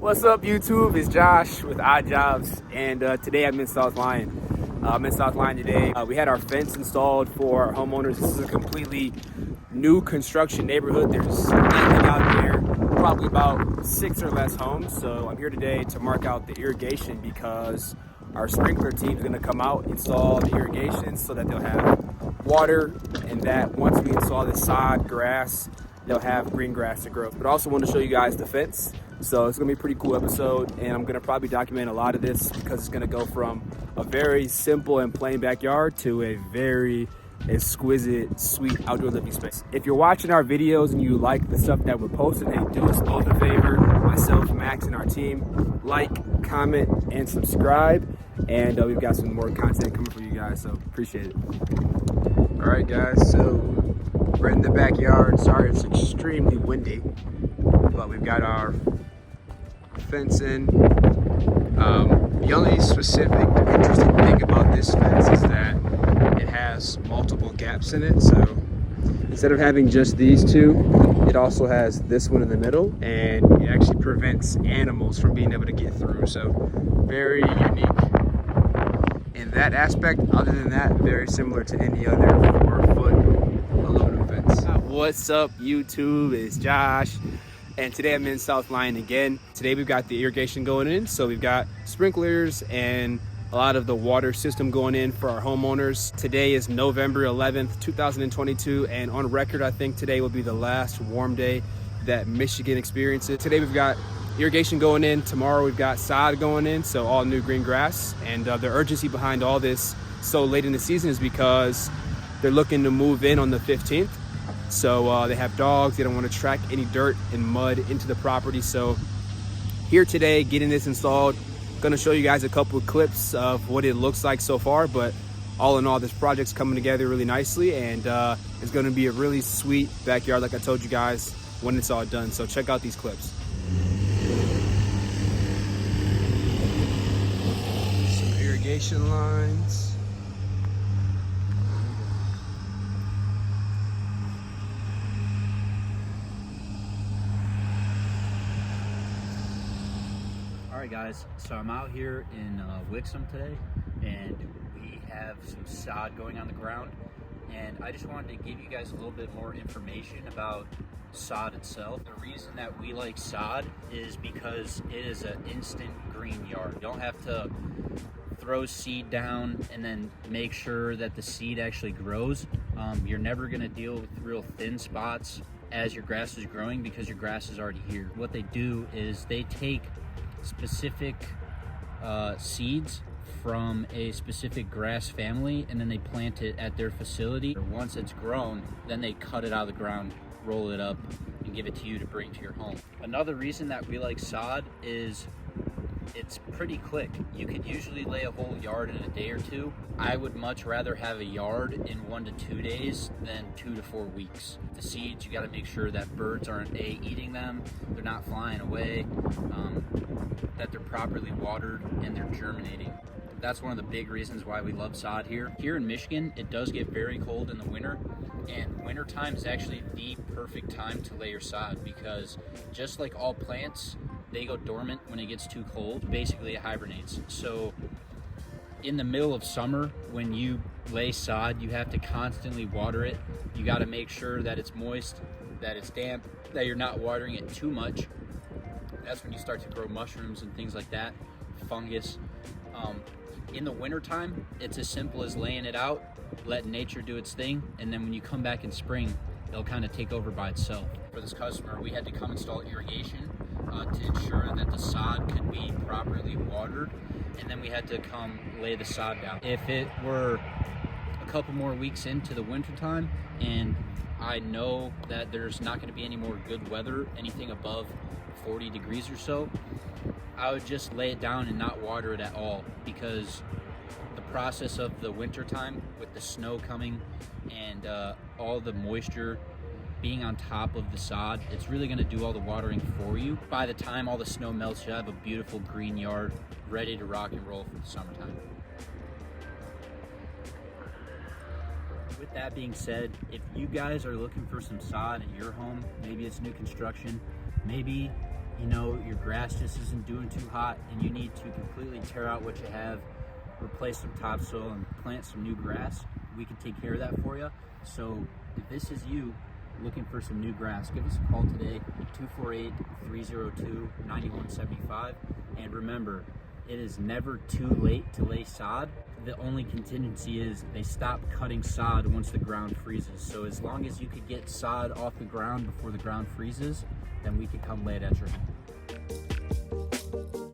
What's up, YouTube? It's Josh with Odd Jobs, and today I'm in South Lyon. I'm in South Lyon today. We had our fence installed for our homeowners. This is a completely new construction neighborhood. There's nothing out there, probably about 6 or less homes. So I'm here today to mark out the irrigation because our sprinkler team is going to come out, install the irrigation so that they'll have water, and that once we install the sod grass, they'll have green grass to grow. But I also want to show you guys the fence. So it's gonna be a pretty cool episode, and I'm gonna probably document a lot of this because it's gonna go from a very simple and plain backyard to a very exquisite, sweet outdoor living space. If you're watching our videos and you like the stuff that we're posting, hey, do us both a favor, myself, Max, and our team, like, comment, and subscribe. And we've got some more content coming for you guys, so appreciate it. All right, guys, so we're in the backyard. Sorry, it's extremely windy, but we've got our fencing. The only specific interesting thing about this fence is that it has multiple gaps in it. So instead of having just these two, it also has this one in the middle, and it actually prevents animals from being able to get through. So very unique in that aspect. Other than that, very similar to any other 4-foot aluminum fence. What's up, YouTube? It's Josh. And today I'm in South Lyon again. Today we've got the irrigation going in. So we've got sprinklers and a lot of the water system going in for our homeowners. Today is November 11th, 2022. And on record, I think today will be the last warm day that Michigan experiences. Today we've got irrigation going in. Tomorrow we've got sod going in. So all new green grass. And the urgency behind all this so late in the season is because they're looking to move in on the 15th. So they have dogs, they don't want to track any dirt and mud into the property. So here today, getting this installed, gonna show you guys a couple of clips of what it looks like so far, but all in all, this project's coming together really nicely, and it's gonna be a really sweet backyard, like I told you guys, when it's all done. So check out these clips. Some irrigation lines. Alright guys, so I'm out here in Wixom today, and we have some sod going on the ground, and I just wanted to give you guys a little bit more information about sod itself. The reason that we like sod is because it is an instant green yard. You don't have to throw seed down and then make sure that the seed actually grows. You're never going to deal with real thin spots as your grass is growing because your grass is already here. What they do is they take specific seeds from a specific grass family, and then they plant it at their facility. Once it's grown, then they cut it out of the ground, roll it up, and give it to you to bring to your home. Another reason that we like sod is it's pretty quick. You could usually lay a whole yard in a day or two. I would much rather have a yard in 1 to 2 days than 2 to 4 weeks. The seeds, you got to make sure that birds aren't eating them, they're not flying away, that they're properly watered, and they're germinating. That's one of the big reasons why we love sod here. Here in Michigan, it does get very cold in the winter, and wintertime is actually the perfect time to lay your sod because just like all plants, they go dormant when it gets too cold. Basically, it hibernates. So in the middle of summer, when you lay sod, you have to constantly water it. You got to make sure that it's moist, that it's damp, that you're not watering it too much. That's when you start to grow mushrooms and things like that, fungus. In the wintertime, it's as simple as laying it out, letting nature do its thing, and then when you come back in spring, it'll kind of take over by itself. For this customer, we had to come install irrigation to ensure that the sod could be properly watered, and then we had to come lay the sod down. If it were a couple more weeks into the wintertime, and I know that there's not going to be any more good weather, anything above 40 degrees or so, I would just lay it down and not water it at all, because the process of the wintertime with the snow coming and all the moisture being on top of the sod, it's really going to do all the watering for you. By the time all the snow melts, you'll have a beautiful green yard ready to rock and roll for the summertime. With that being said, if you guys are looking for some sod in your home, maybe it's new construction, maybe you know your grass just isn't doing too hot and you need to completely tear out what you have, replace some topsoil and plant some new grass, we can take care of that for you. So if this is you looking for some new grass, give us a call today, 248-302-9175. And remember, it is never too late to lay sod. The only contingency is they stop cutting sod once the ground freezes. So as long as you could get sod off the ground before the ground freezes, then we could come lay it at your home.